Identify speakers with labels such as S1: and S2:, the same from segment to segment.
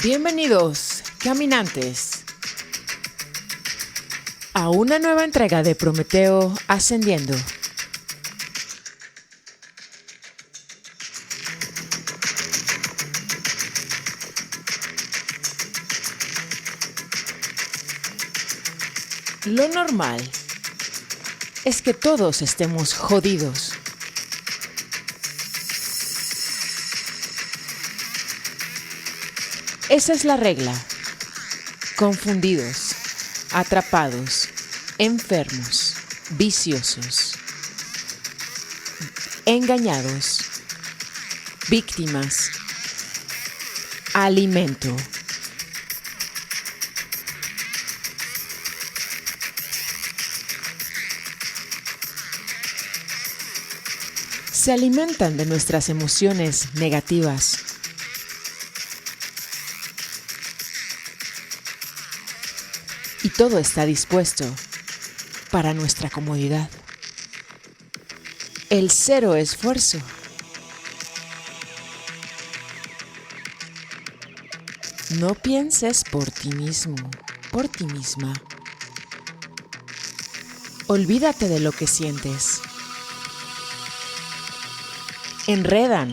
S1: Bienvenidos, caminantes, a una nueva entrega de Prometeo Ascendiendo. Lo normal es que todos estemos jodidos. Esa es la regla. Confundidos, atrapados, enfermos, viciosos, engañados, víctimas, alimento. Se alimentan de nuestras emociones negativas. Y todo está dispuesto para nuestra comodidad. El cero esfuerzo. No pienses por ti mismo, por ti misma. Olvídate de lo que sientes. Enredamos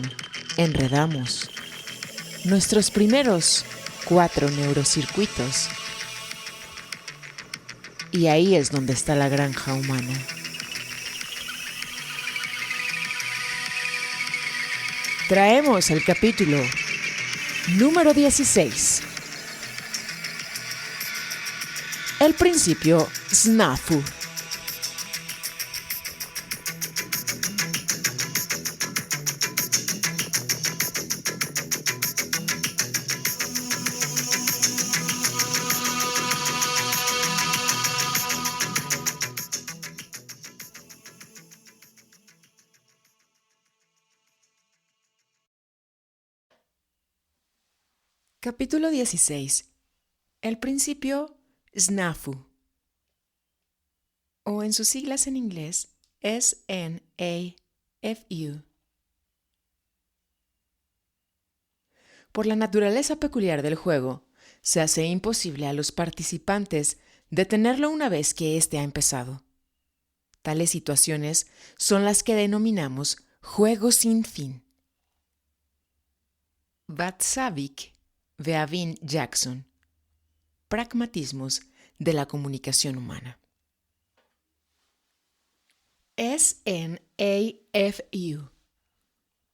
S1: nuestros primeros 4 neurocircuitos. Y ahí es donde está la granja humana. Traemos el capítulo número 16. El principio snafu. Capítulo 16. El principio snafu, o en sus siglas en inglés, SNAFU. Por la naturaleza peculiar del juego, se hace imposible a los participantes detenerlo una vez que éste ha empezado. Tales situaciones son las que denominamos juego sin fin. Václavic Beavin Jackson. Pragmatismos de la comunicación humana. SNAFU.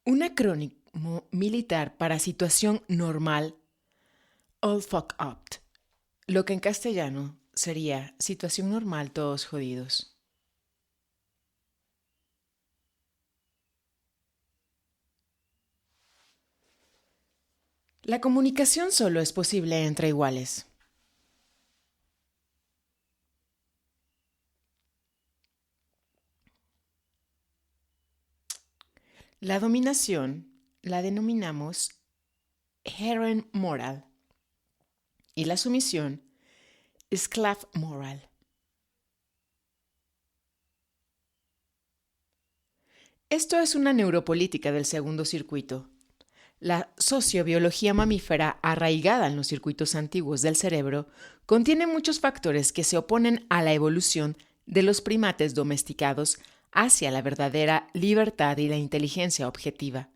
S1: Un acrónimo militar para situación normal, all fuck up, lo que en castellano sería situación normal todos jodidos. La comunicación solo es posible entre iguales. La dominación la denominamos Herren moral y la sumisión Sklav moral. Esto es una neuropolítica del segundo circuito. La sociobiología mamífera, arraigada en los circuitos antiguos del cerebro, contiene muchos factores que se oponen a la evolución de los primates domesticados hacia la verdadera libertad y la inteligencia objetiva.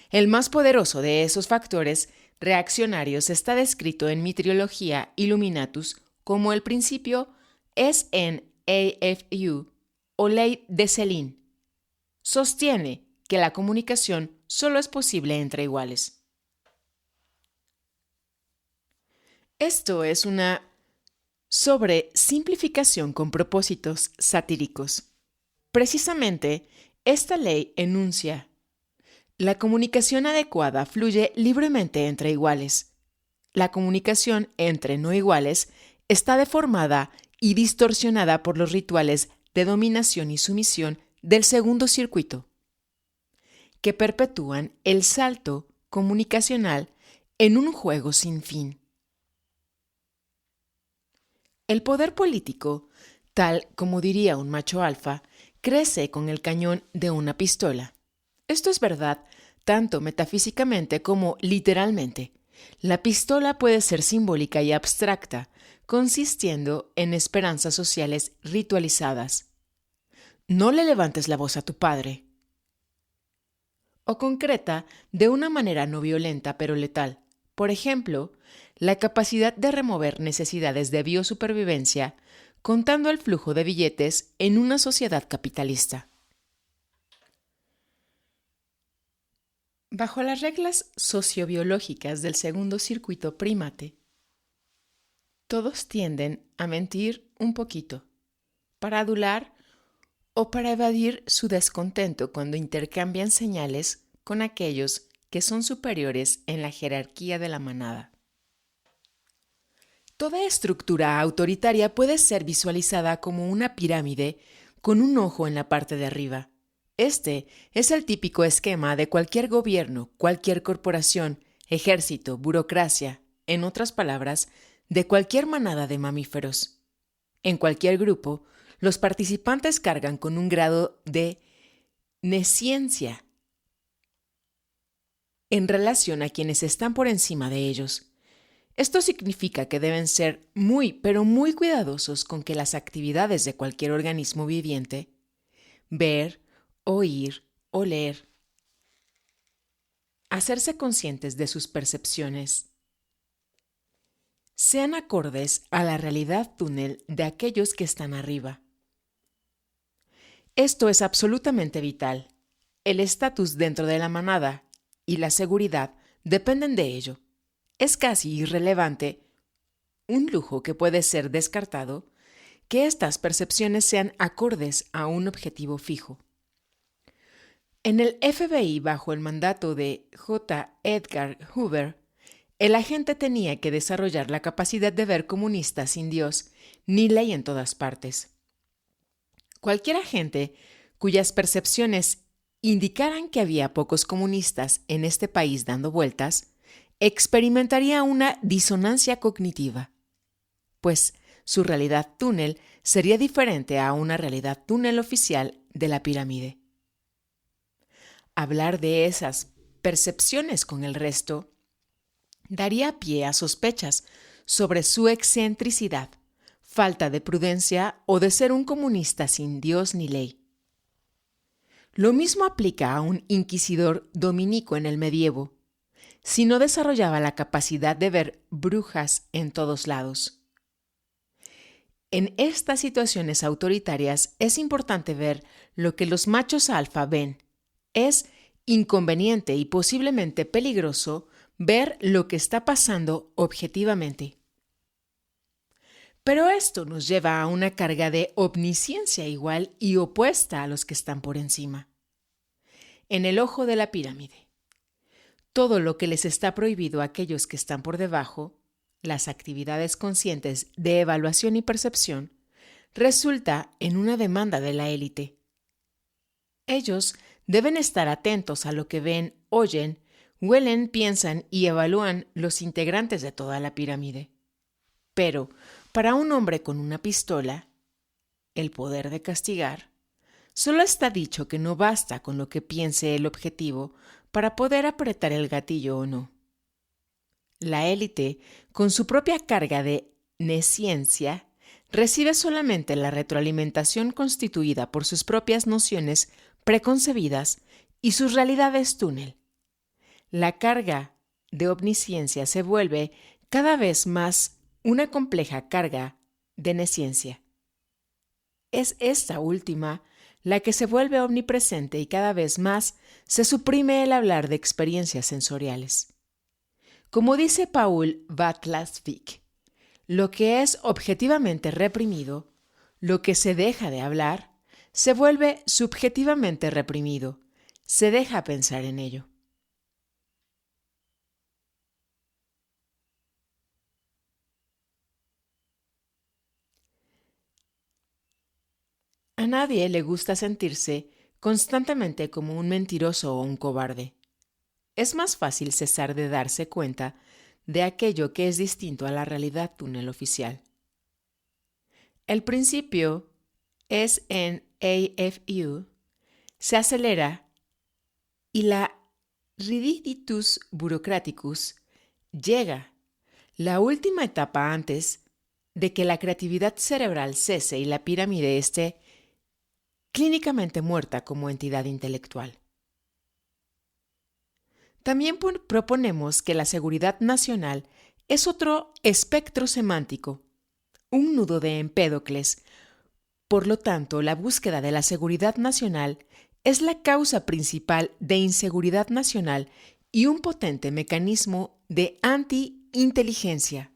S1: El más poderoso de esos factores reaccionarios está descrito en Meteorología Illuminatus como el principio SNAFU o ley de Selin. Sostiene que la comunicación solo es posible entre iguales. Esto es una sobresimplificación con propósitos satíricos. Precisamente, esta ley enuncia: la comunicación adecuada fluye libremente entre iguales. La comunicación entre no iguales está deformada y distorsionada por los rituales de dominación y sumisión del segundo circuito, que perpetúan el salto comunicacional en un juego sin fin. El poder político, tal como diría un macho alfa, crece con el cañón de una pistola. Esto es verdad tanto metafísicamente como literalmente, La pistola puede ser simbólica y abstracta, consistiendo en esperanzas sociales ritualizadas. No le levantes la voz a tu padre. O concreta de una manera no violenta pero letal. Por ejemplo, la capacidad de remover necesidades de biosupervivencia contando el flujo de billetes en una sociedad capitalista. Bajo las reglas sociobiológicas del segundo circuito primate, todos tienden a mentir un poquito, para adular o para evadir su descontento cuando intercambian señales con aquellos que son superiores en la jerarquía de la manada. Toda estructura autoritaria puede ser visualizada como una pirámide con un ojo en la parte de arriba. Este es el típico esquema de cualquier gobierno, cualquier corporación, ejército, burocracia, en otras palabras, de cualquier manada de mamíferos. En cualquier grupo, los participantes cargan con un grado de nesciencia en relación a quienes están por encima de ellos. Esto significa que deben ser muy, pero muy cuidadosos con que las actividades de cualquier organismo viviente, ver, oír, oler, hacerse conscientes de sus percepciones, sean acordes a la realidad túnel de aquellos que están arriba. Esto es absolutamente vital. El estatus dentro de la manada y la seguridad dependen de ello. Es casi irrelevante, un lujo que puede ser descartado, que estas percepciones sean acordes a un objetivo fijo. En el FBI, bajo el mandato de J. Edgar Hoover, el agente tenía que desarrollar la capacidad de ver comunistas sin Dios ni ley en todas partes. Cualquier agente cuyas percepciones indicaran que había pocos comunistas en este país dando vueltas, experimentaría una disonancia cognitiva, pues su realidad túnel sería diferente a una realidad túnel oficial de la pirámide. Hablar de esas percepciones con el resto daría pie a sospechas sobre su excentricidad, falta de prudencia o de ser un comunista sin Dios ni ley. Lo mismo aplica a un inquisidor dominico en el medievo, si no desarrollaba la capacidad de ver brujas en todos lados. En estas situaciones autoritarias es importante ver lo que los machos alfa ven. Es inconveniente y posiblemente peligroso ver lo que está pasando objetivamente. Pero esto nos lleva a una carga de omnisciencia igual y opuesta a los que están por encima. En el ojo de la pirámide, todo lo que les está prohibido a aquellos que están por debajo, las actividades conscientes de evaluación y percepción, resulta en una demanda de la élite. Ellos deben estar atentos a lo que ven, oyen, huelen, piensan y evalúan los integrantes de toda la pirámide. Pero, para un hombre con una pistola, el poder de castigar, solo está dicho que no basta con lo que piense el objetivo para poder apretar el gatillo o no. La élite, con su propia carga de nesciencia, recibe solamente la retroalimentación constituida por sus propias nociones preconcebidas y sus realidades túnel. La carga de omnisciencia se vuelve cada vez más una compleja carga de nesciencia. Es esta última la que se vuelve omnipresente y cada vez más se suprime el hablar de experiencias sensoriales. Como dice Paul Vatlasvik, lo que es objetivamente reprimido, lo que se deja de hablar, se vuelve subjetivamente reprimido, se deja pensar en ello. A nadie le gusta sentirse constantemente como un mentiroso o un cobarde. Es más fácil cesar de darse cuenta de aquello que es distinto a la realidad túnel oficial. El principio es en AFU, se acelera y la rididitus bureaucraticus llega la última etapa antes de que la creatividad cerebral cese y la pirámide esté clínicamente muerta como entidad intelectual. También proponemos que la seguridad nacional es otro espectro semántico, un nudo de Empédocles. Por lo tanto, la búsqueda de la seguridad nacional es la causa principal de inseguridad nacional y un potente mecanismo de anti-inteligencia.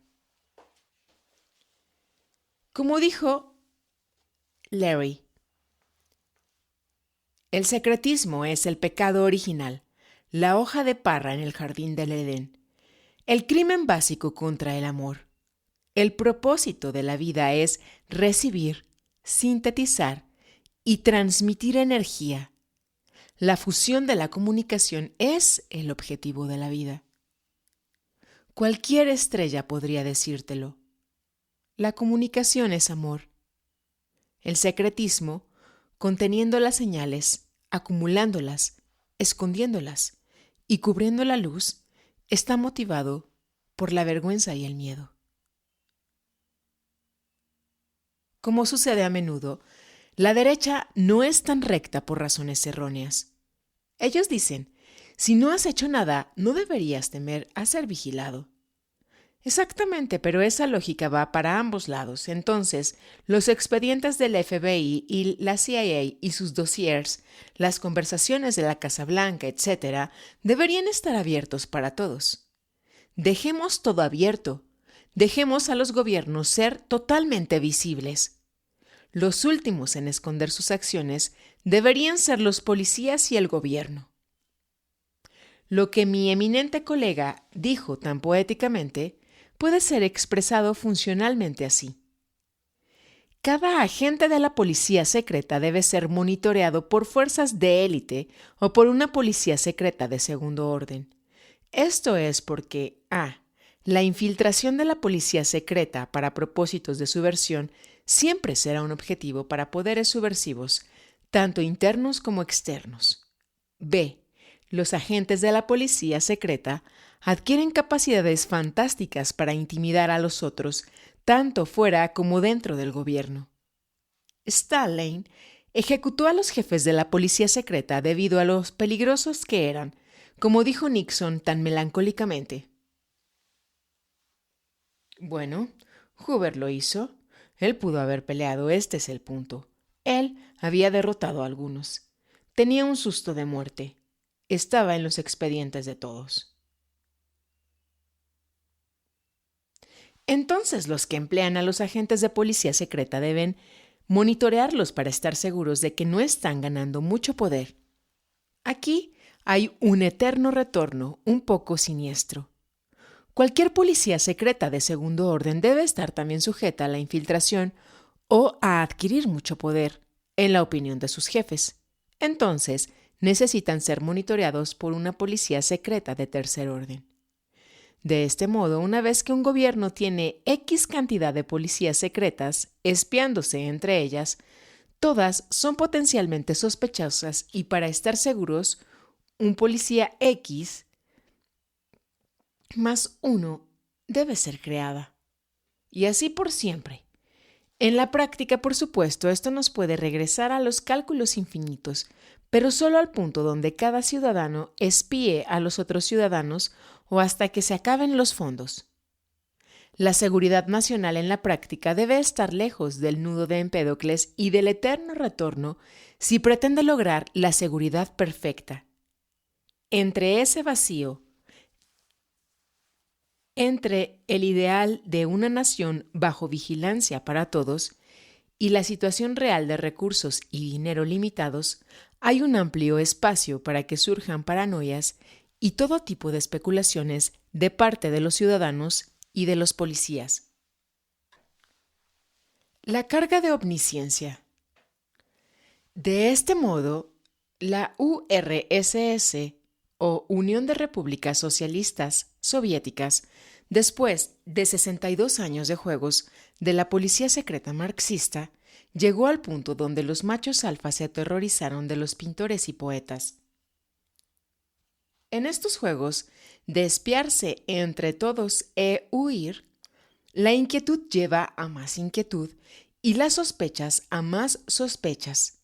S1: Como dijo Larry, el secretismo es el pecado original, la hoja de parra en el jardín del Edén, el crimen básico contra el amor. El propósito de la vida es recibir, sintetizar y transmitir energía. La fusión de la comunicación es el objetivo de la vida. Cualquier estrella podría decírtelo. La comunicación es amor. El secretismo, conteniendo las señales, acumulándolas, escondiéndolas y cubriendo la luz, está motivado por la vergüenza y el miedo. Como sucede a menudo, la derecha no es tan recta por razones erróneas. Ellos dicen, si no has hecho nada, no deberías temer a ser vigilado. Exactamente, pero esa lógica va para ambos lados. Entonces, los expedientes del FBI y la CIA y sus dossiers, las conversaciones de la Casa Blanca, etc., deberían estar abiertos para todos. Dejemos todo abierto. Dejemos a los gobiernos ser totalmente visibles. Los últimos en esconder sus acciones deberían ser los policías y el gobierno. Lo que mi eminente colega dijo tan poéticamente puede ser expresado funcionalmente así. Cada agente de la policía secreta debe ser monitoreado por fuerzas de élite o por una policía secreta de segundo orden. Esto es porque a. La infiltración de la policía secreta para propósitos de subversión siempre será un objetivo para poderes subversivos, tanto internos como externos. B. Los agentes de la policía secreta adquieren capacidades fantásticas para intimidar a los otros, tanto fuera como dentro del gobierno. Stalin ejecutó a los jefes de la policía secreta debido a los peligrosos que eran, como dijo Nixon tan melancólicamente. Bueno, Hoover lo hizo. Él pudo haber peleado, este es el punto. Él había derrotado a algunos. Tenía un susto de muerte. Estaba en los expedientes de todos. Entonces los que emplean a los agentes de policía secreta deben monitorearlos para estar seguros de que no están ganando mucho poder. Aquí hay un eterno retorno un poco siniestro. Cualquier policía secreta de segundo orden debe estar también sujeta a la infiltración o a adquirir mucho poder, en la opinión de sus jefes. Entonces, necesitan ser monitoreados por una policía secreta de tercer orden. De este modo, una vez que un gobierno tiene X cantidad de policías secretas, espiándose entre ellas, todas son potencialmente sospechosas y para estar seguros, un policía X más uno debe ser creada. Y así por siempre. En la práctica, por supuesto, esto nos puede regresar a los cálculos infinitos, pero solo al punto donde cada ciudadano espíe a los otros ciudadanos o hasta que se acaben los fondos. La seguridad nacional en la práctica debe estar lejos del nudo de Empédocles y del eterno retorno si pretende lograr la seguridad perfecta. Entre ese vacío, entre el ideal de una nación bajo vigilancia para todos y la situación real de recursos y dinero limitados, hay un amplio espacio para que surjan paranoias y todo tipo de especulaciones de parte de los ciudadanos y de los policías. La carga de omnisciencia. De este modo, la URSS o Unión de Repúblicas Socialistas Soviéticas, después de 62 años de juegos de la policía secreta marxista, llegó al punto donde los machos alfa se aterrorizaron de los pintores y poetas. En estos juegos de espiarse entre todos e huir, la inquietud lleva a más inquietud y las sospechas a más sospechas.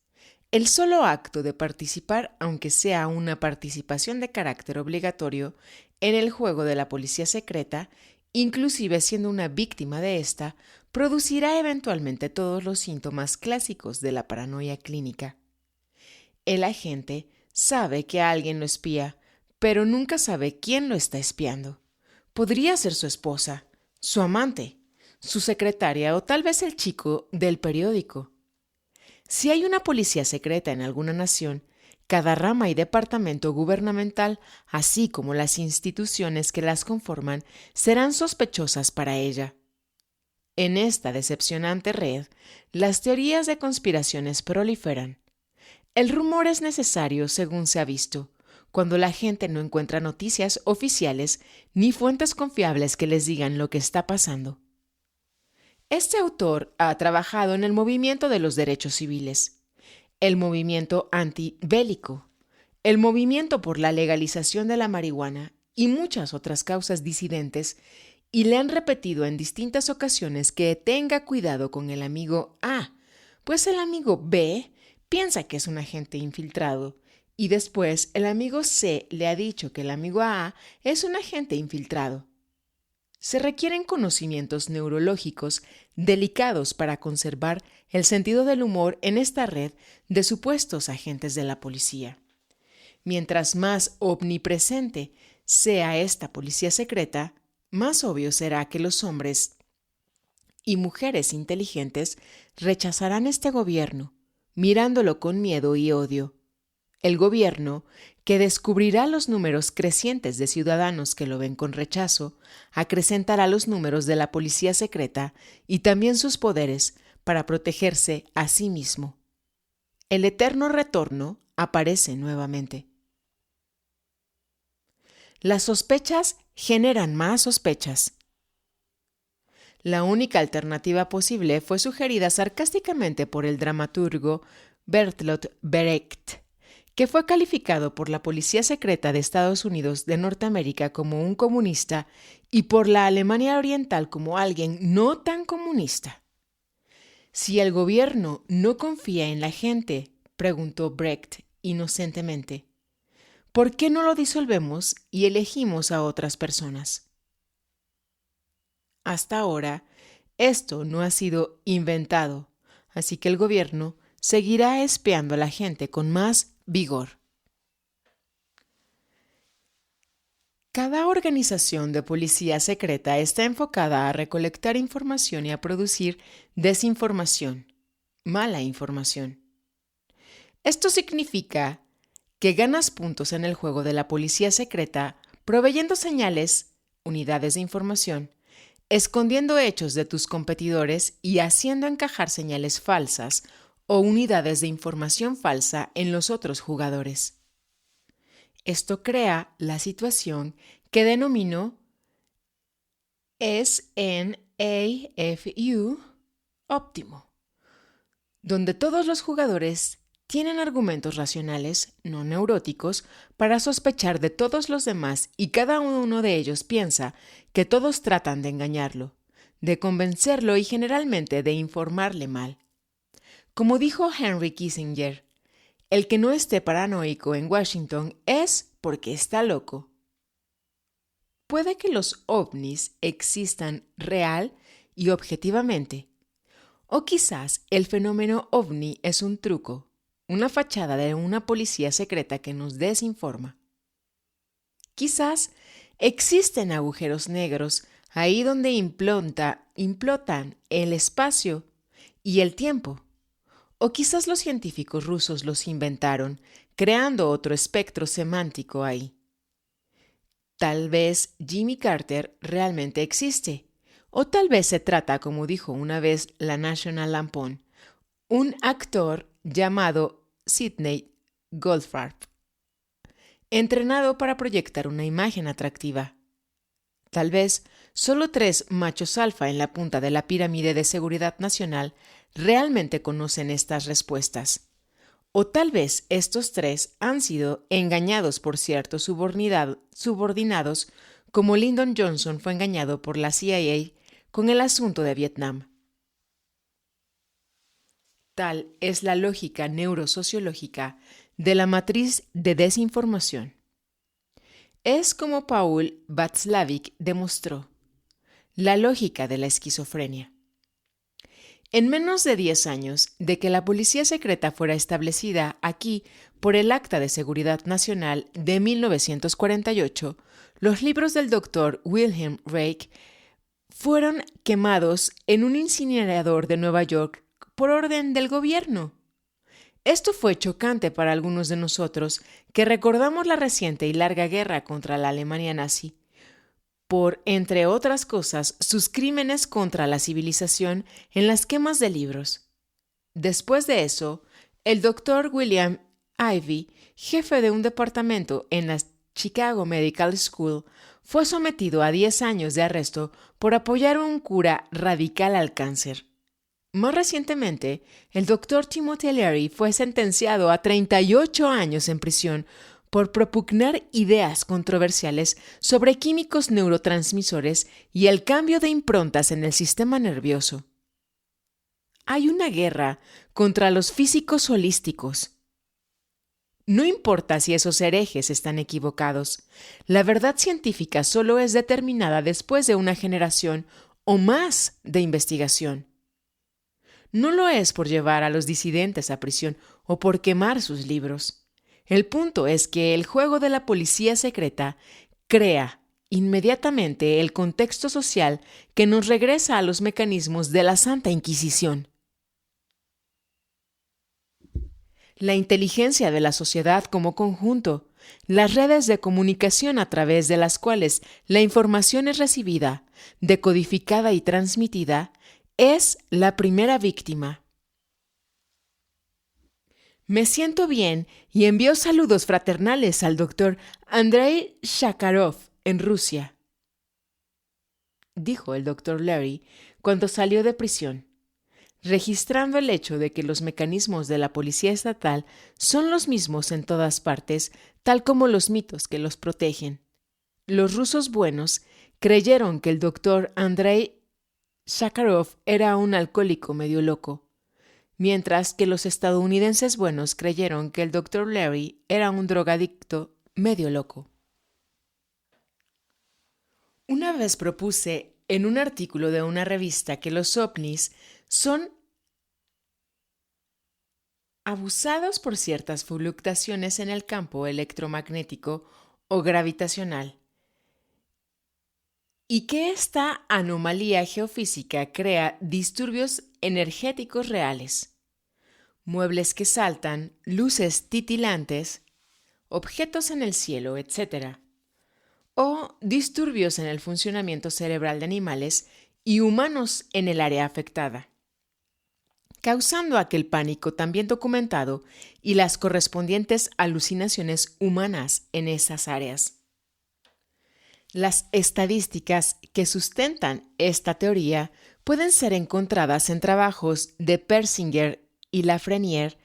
S1: El solo acto de participar, aunque sea una participación de carácter obligatorio, en el juego de la policía secreta, inclusive siendo una víctima de esta, producirá eventualmente todos los síntomas clásicos de la paranoia clínica. El agente sabe que alguien lo espía, pero nunca sabe quién lo está espiando. Podría ser su esposa, su amante, su secretaria o tal vez el chico del periódico. Si hay una policía secreta en alguna nación, cada rama y departamento gubernamental, así como las instituciones que las conforman, serán sospechosas para ella. En esta decepcionante red, las teorías de conspiraciones proliferan. El rumor es necesario según se ha visto, cuando la gente no encuentra noticias oficiales ni fuentes confiables que les digan lo que está pasando. Este autor ha trabajado en el movimiento de los derechos civiles, el movimiento antibélico, el movimiento por la legalización de la marihuana y muchas otras causas disidentes, y le han repetido en distintas ocasiones que tenga cuidado con el amigo A, pues el amigo B piensa que es un agente infiltrado, y después el amigo C le ha dicho que el amigo A es un agente infiltrado. Se requieren conocimientos neurológicos delicados para conservar el sentido del humor en esta red de supuestos agentes de la policía. Mientras más omnipresente sea esta policía secreta, más obvio será que los hombres y mujeres inteligentes rechazarán este gobierno, mirándolo con miedo y odio. El gobierno, que descubrirá los números crecientes de ciudadanos que lo ven con rechazo, acrecentará los números de la policía secreta y también sus poderes para protegerse a sí mismo. El eterno retorno aparece nuevamente. Las sospechas generan más sospechas. La única alternativa posible fue sugerida sarcásticamente por el dramaturgo Bertolt Brecht, que fue calificado por la Policía Secreta de Estados Unidos de Norteamérica como un comunista y por la Alemania Oriental como alguien no tan comunista. Si el gobierno no confía en la gente, preguntó Brecht inocentemente, ¿por qué no lo disolvemos y elegimos a otras personas? Hasta ahora, esto no ha sido inventado, así que el gobierno seguirá espiando a la gente con más vigor. Cada organización de policía secreta está enfocada a recolectar información y a producir desinformación, mala información. Esto significa que ganas puntos en el juego de la policía secreta proveyendo señales, unidades de información, escondiendo hechos de tus competidores y haciendo encajar señales falsas o unidades de información falsa en los otros jugadores. Esto crea la situación que denomino SNAFU óptimo, donde todos los jugadores tienen argumentos racionales, no neuróticos, para sospechar de todos los demás y cada uno de ellos piensa que todos tratan de engañarlo, de convencerlo y generalmente de informarle mal. Como dijo Henry Kissinger, el que no esté paranoico en Washington es porque está loco. Puede que los ovnis existan real y objetivamente, o quizás el fenómeno ovni es un truco, una fachada de una policía secreta que nos desinforma. Quizás existen agujeros negros ahí donde implotan el espacio y el tiempo. O quizás los científicos rusos los inventaron, creando otro espectro semántico ahí. Tal vez Jimmy Carter realmente existe, o tal vez se trata, como dijo una vez la National Lampoon, un actor llamado Sidney Goldfarb, entrenado para proyectar una imagen atractiva. Tal vez solo 3 machos alfa en la punta de la pirámide de seguridad nacional realmente conocen estas respuestas. O tal vez estos tres han sido engañados por ciertos subordinados, como Lyndon Johnson fue engañado por la CIA con el asunto de Vietnam. Tal es la lógica neurosociológica de la matriz de desinformación. Es como Paul Václavic demostró, la lógica de la esquizofrenia. En menos de 10 años de que la policía secreta fuera establecida aquí por el Acta de Seguridad Nacional de 1948, los libros del Dr. Wilhelm Reich fueron quemados en un incinerador de Nueva York por orden del gobierno. Esto fue chocante para algunos de nosotros que recordamos la reciente y larga guerra contra la Alemania nazi, por, entre otras cosas, sus crímenes contra la civilización en las quemas de libros. Después de eso, el Dr. William Ivey, jefe de un departamento en la Chicago Medical School, fue sometido a 10 años de arresto por apoyar a un cura radical al cáncer. Más recientemente, el Dr. Timothy Leary fue sentenciado a 38 años en prisión por propugnar ideas controversiales sobre químicos neurotransmisores y el cambio de improntas en el sistema nervioso. Hay una guerra contra los físicos holísticos. No importa si esos herejes están equivocados, la verdad científica solo es determinada después de una generación o más de investigación. No lo es por llevar a los disidentes a prisión o por quemar sus libros. El punto es que el juego de la policía secreta crea inmediatamente el contexto social que nos regresa a los mecanismos de la Santa Inquisición. La inteligencia de la sociedad como conjunto, las redes de comunicación a través de las cuales la información es recibida, decodificada y transmitida, es la primera víctima. Me siento bien y envío saludos fraternales al doctor Andrei Sakharov en Rusia, dijo el doctor Leary cuando salió de prisión, registrando el hecho de que los mecanismos de la policía estatal son los mismos en todas partes, tal como los mitos que los protegen. Los rusos buenos creyeron que el doctor Andrei Sakharov era un alcohólico medio loco, mientras que los estadounidenses buenos creyeron que el Dr. Leary era un drogadicto medio loco. Una vez propuse en un artículo de una revista que los ovnis son abusados por ciertas fluctuaciones en el campo electromagnético o gravitacional, y que esta anomalía geofísica crea disturbios energéticos reales, muebles que saltan, luces titilantes, objetos en el cielo, etc., o disturbios en el funcionamiento cerebral de animales y humanos en el área afectada, causando aquel pánico tan bien documentado y las correspondientes alucinaciones humanas en esas áreas. Las estadísticas que sustentan esta teoría pueden ser encontradas en trabajos de Persinger y Lafreniere,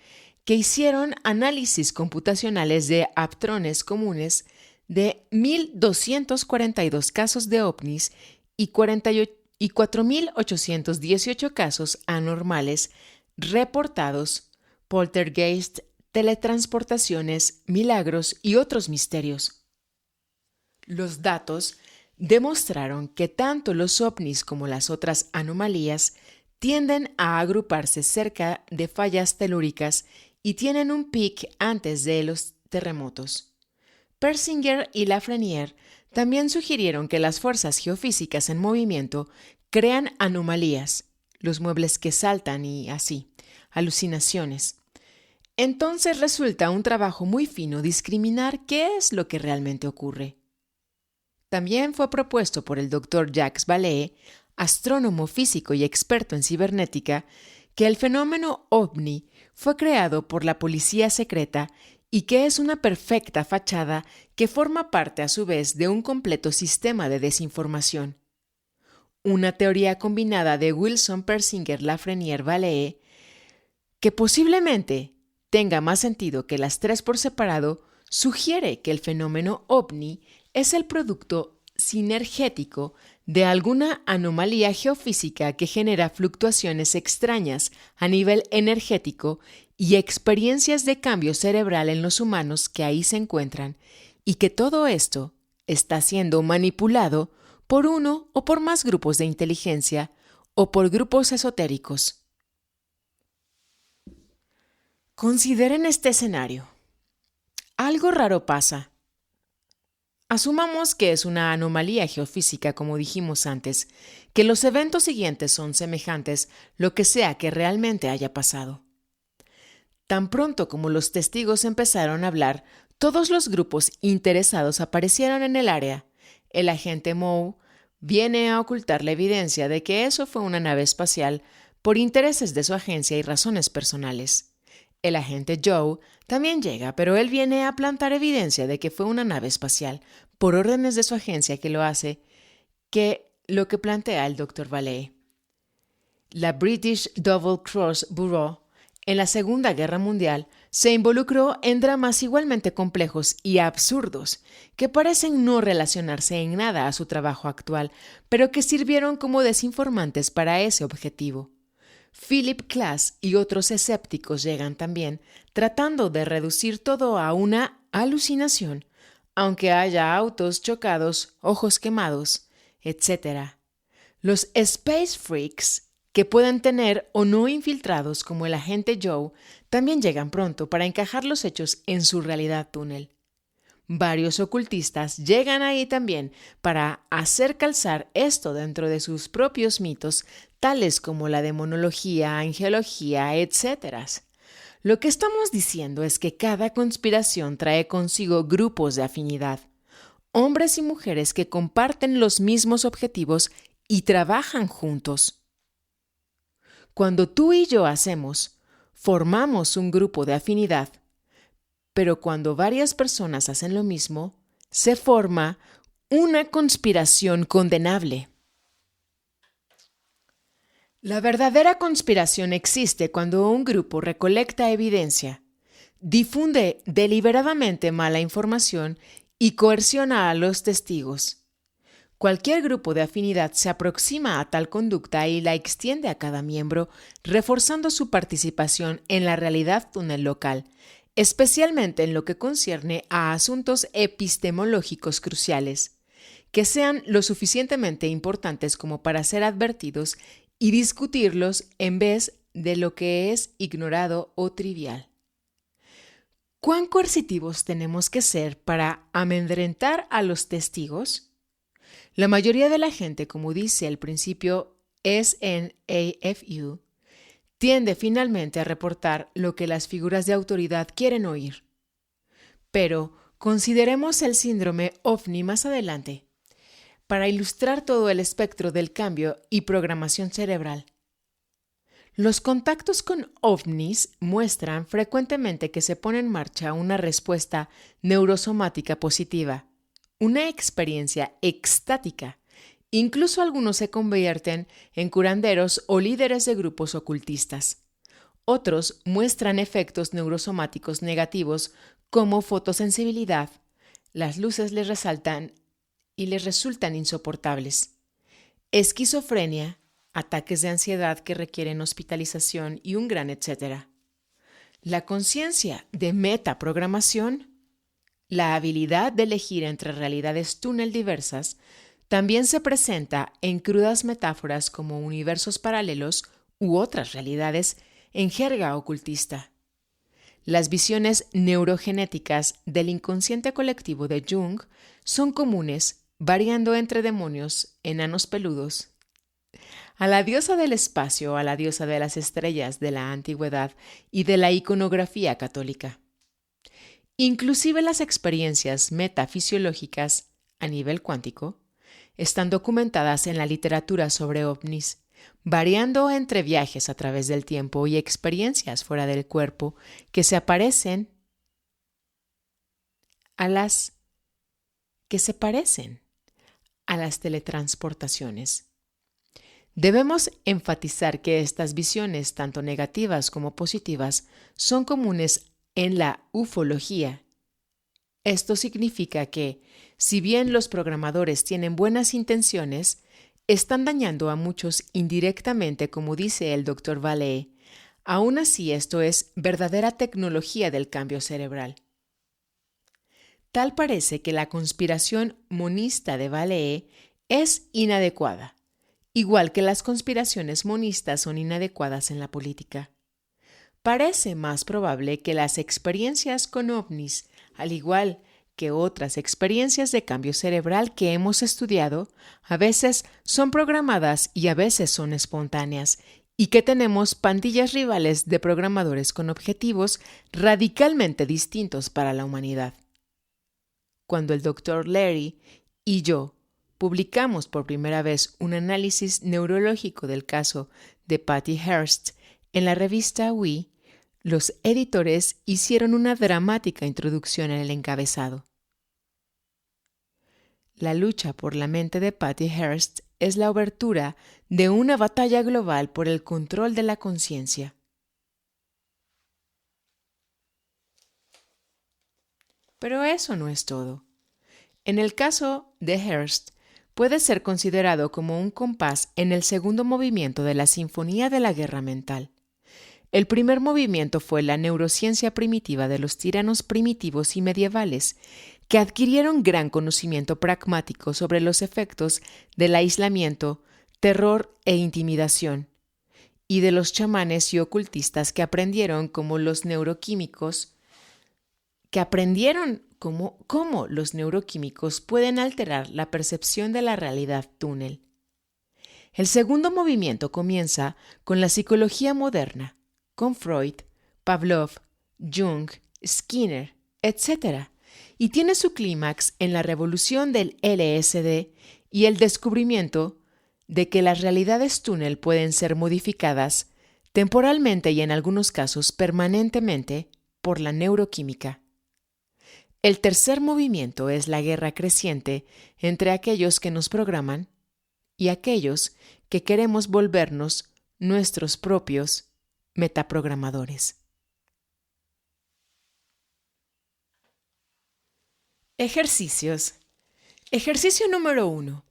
S1: que hicieron análisis computacionales de patrones comunes de 1.242 casos de ovnis y 4.818 casos anormales reportados, poltergeist, teletransportaciones, milagros y otros misterios. Los datos demostraron que tanto los ovnis como las otras anomalías tienden a agruparse cerca de fallas telúricas y tienen un pic antes de los terremotos. Persinger y Lafreniere también sugirieron que las fuerzas geofísicas en movimiento crean anomalías, los muebles que saltan y así, alucinaciones. Entonces resulta un trabajo muy fino discriminar qué es lo que realmente ocurre. También fue propuesto por el Dr. Jacques Vallée, astrónomo físico y experto en cibernética, que el fenómeno ovni fue creado por la policía secreta y que es una perfecta fachada que forma parte a su vez de un completo sistema de desinformación. Una teoría combinada de Wilson, Persinger, Lafreniere, Vallée, que posiblemente tenga más sentido que las tres por separado, sugiere que el fenómeno ovni es el producto sinergético de alguna anomalía geofísica que genera fluctuaciones extrañas a nivel energético y experiencias de cambio cerebral en los humanos que ahí se encuentran, y que todo esto está siendo manipulado por uno o por más grupos de inteligencia o por grupos esotéricos. Consideren este escenario. Algo raro pasa. Asumamos que es una anomalía geofísica, como dijimos antes, que los eventos siguientes son semejantes, lo que sea que realmente haya pasado. Tan pronto como los testigos empezaron a hablar, todos los grupos interesados aparecieron en el área. El agente Moe viene a ocultar la evidencia de que eso fue una nave espacial por intereses de su agencia y razones personales. El agente Joe también llega, pero él viene a plantar evidencia de que fue una nave espacial, por órdenes de su agencia que lo hace, que lo que plantea el Dr. Vallée. La British Double Cross Bureau, en la Segunda Guerra Mundial, se involucró en dramas igualmente complejos y absurdos, que parecen no relacionarse en nada a su trabajo actual, pero que sirvieron como desinformantes para ese objetivo. Philip Klass y otros escépticos llegan también, tratando de reducir todo a una alucinación, aunque haya autos chocados, ojos quemados, etc. Los Space Freaks, que pueden tener o no infiltrados como el agente Joe, también llegan pronto para encajar los hechos en su realidad túnel. Varios ocultistas llegan ahí también para hacer calzar esto dentro de sus propios mitos, tales como la demonología, angelología, etc. Lo que estamos diciendo es que cada conspiración trae consigo grupos de afinidad, hombres y mujeres que comparten los mismos objetivos y trabajan juntos. Cuando tú y yo formamos un grupo de afinidad. Pero cuando varias personas hacen lo mismo, se forma una conspiración condenable. La verdadera conspiración existe cuando un grupo recolecta evidencia, difunde deliberadamente mala información y coerciona a los testigos. Cualquier grupo de afinidad se aproxima a tal conducta y la extiende a cada miembro, reforzando su participación en la realidad túnel local, especialmente en lo que concierne a asuntos epistemológicos cruciales, que sean lo suficientemente importantes como para ser advertidos y discutirlos en vez de lo que es ignorado o trivial. ¿Cuán coercitivos tenemos que ser para amedrentar a los testigos? La mayoría de la gente, como dice el principio SNAFU, tiende finalmente a reportar lo que las figuras de autoridad quieren oír. Pero consideremos el síndrome OVNI más adelante, para ilustrar todo el espectro del cambio y programación cerebral. Los contactos con OVNIs muestran frecuentemente que se pone en marcha una respuesta neurosomática positiva, una experiencia extática. Incluso algunos se convierten en curanderos o líderes de grupos ocultistas. Otros muestran efectos neurosomáticos negativos como fotosensibilidad. Las luces les resaltan y les resultan insoportables. Esquizofrenia, ataques de ansiedad que requieren hospitalización y un gran etcétera. La conciencia de metaprogramación, la habilidad de elegir entre realidades túnel diversas, también se presenta en crudas metáforas como universos paralelos u otras realidades en jerga ocultista. Las visiones neurogenéticas del inconsciente colectivo de Jung son comunes, variando entre demonios, enanos peludos, a la diosa del espacio, a la diosa de las estrellas de la antigüedad y de la iconografía católica. Inclusive las experiencias metafisiológicas a nivel cuántico están documentadas en la literatura sobre ovnis, variando entre viajes a través del tiempo y experiencias fuera del cuerpo que se parecen a las teletransportaciones. Debemos enfatizar que estas visiones, tanto negativas como positivas, son comunes en la ufología. Esto significa que, si bien los programadores tienen buenas intenciones, están dañando a muchos indirectamente, como dice el Dr. Vallée. Aún así, esto es verdadera tecnología del cambio cerebral. Tal parece que la conspiración monista de Vallée es inadecuada, igual que las conspiraciones monistas son inadecuadas en la política. Parece más probable que las experiencias con ovnis, al igual que otras experiencias de cambio cerebral que hemos estudiado, a veces son programadas y a veces son espontáneas, y que tenemos pandillas rivales de programadores con objetivos radicalmente distintos para la humanidad. Cuando el Dr. Larry y yo publicamos por primera vez un análisis neurológico del caso de Patty Hearst en la revista We, los editores hicieron una dramática introducción en el encabezado. La lucha por la mente de Patty Hearst es la obertura de una batalla global por el control de la conciencia. Pero eso no es todo. En el caso de Hearst, puede ser considerado como un compás en el segundo movimiento de la Sinfonía de la Guerra Mental. El primer movimiento fue la neurociencia primitiva de los tiranos primitivos y medievales, que adquirieron gran conocimiento pragmático sobre los efectos del aislamiento, terror e intimidación, y de los chamanes y ocultistas que aprendieron cómo los neuroquímicos pueden alterar la percepción de la realidad túnel. El segundo movimiento comienza con la psicología moderna, con Freud, Pavlov, Jung, Skinner, etc., y tiene su clímax en la revolución del LSD y el descubrimiento de que las realidades túnel pueden ser modificadas temporalmente y en algunos casos permanentemente por la neuroquímica. El tercer movimiento es la guerra creciente entre aquellos que nos programan y aquellos que queremos volvernos nuestros propios metaprogramadores. Ejercicios. Ejercicio número 1.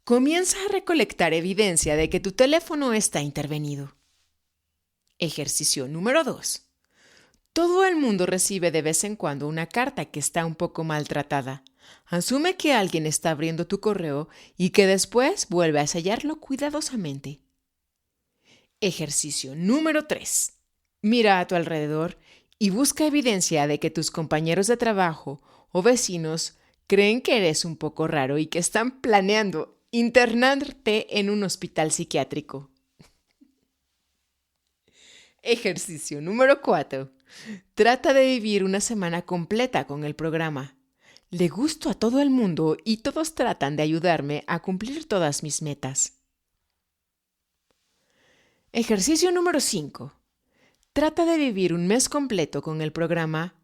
S1: Comienza a recolectar evidencia de que tu teléfono está intervenido. Ejercicio número 2. Todo el mundo recibe de vez en cuando una carta que está un poco maltratada. Asume que alguien está abriendo tu correo y que después vuelve a sellarlo cuidadosamente. Ejercicio número 3. Mira a tu alrededor y busca evidencia de que tus compañeros de trabajo o vecinos creen que eres un poco raro y que están planeando internarte en un hospital psiquiátrico. Ejercicio número 4. Trata de vivir una semana completa con el programa. Le gusto a todo el mundo y todos tratan de ayudarme a cumplir todas mis metas. Ejercicio número 5. Trata de vivir un mes completo con el programa.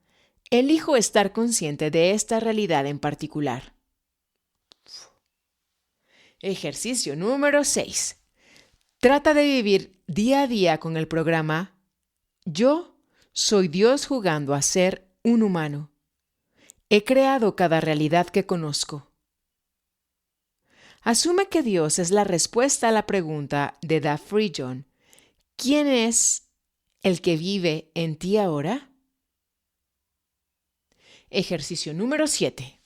S1: Elijo estar consciente de esta realidad en particular. Ejercicio número 6. Trata de vivir día a día con el programa. Yo soy Dios jugando a ser un humano. He creado cada realidad que conozco. Asume que Dios es la respuesta a la pregunta de Da Frijon. ¿Quién es el que vive en ti ahora? Ejercicio número 7.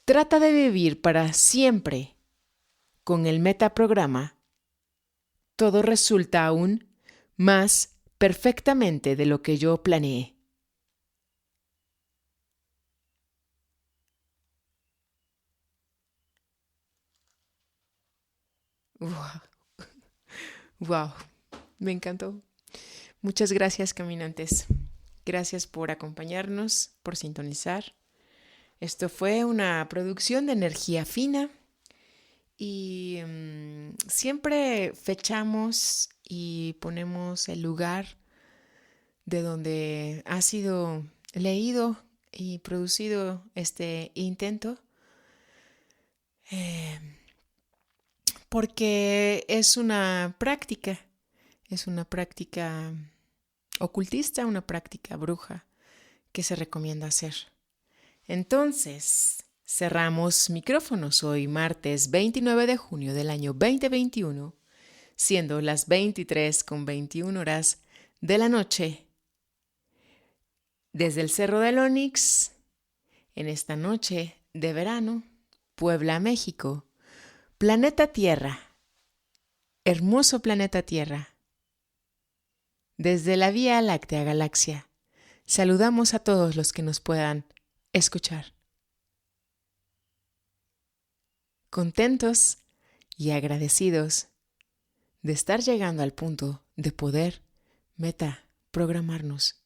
S1: Trata de vivir para siempre con el metaprograma. Todo resulta aún más perfectamente de lo que yo planeé. Wow. Wow, me encantó. Muchas gracias, caminantes. Gracias por acompañarnos, por sintonizar. Esto fue una producción de Energía Fina y siempre fechamos y ponemos el lugar de donde ha sido leído y producido este intento. porque es una práctica ocultista, una práctica bruja que se recomienda hacer. Entonces, cerramos micrófonos hoy martes 29 de junio del año 2021, siendo las 23:21 de la noche, desde el Cerro del Onix, en esta noche de verano, Puebla, México, planeta Tierra, hermoso planeta Tierra. Desde la Vía Láctea Galaxia, saludamos a todos los que nos puedan escuchar. Contentos y agradecidos de estar llegando al punto de poder metaprogramarnos.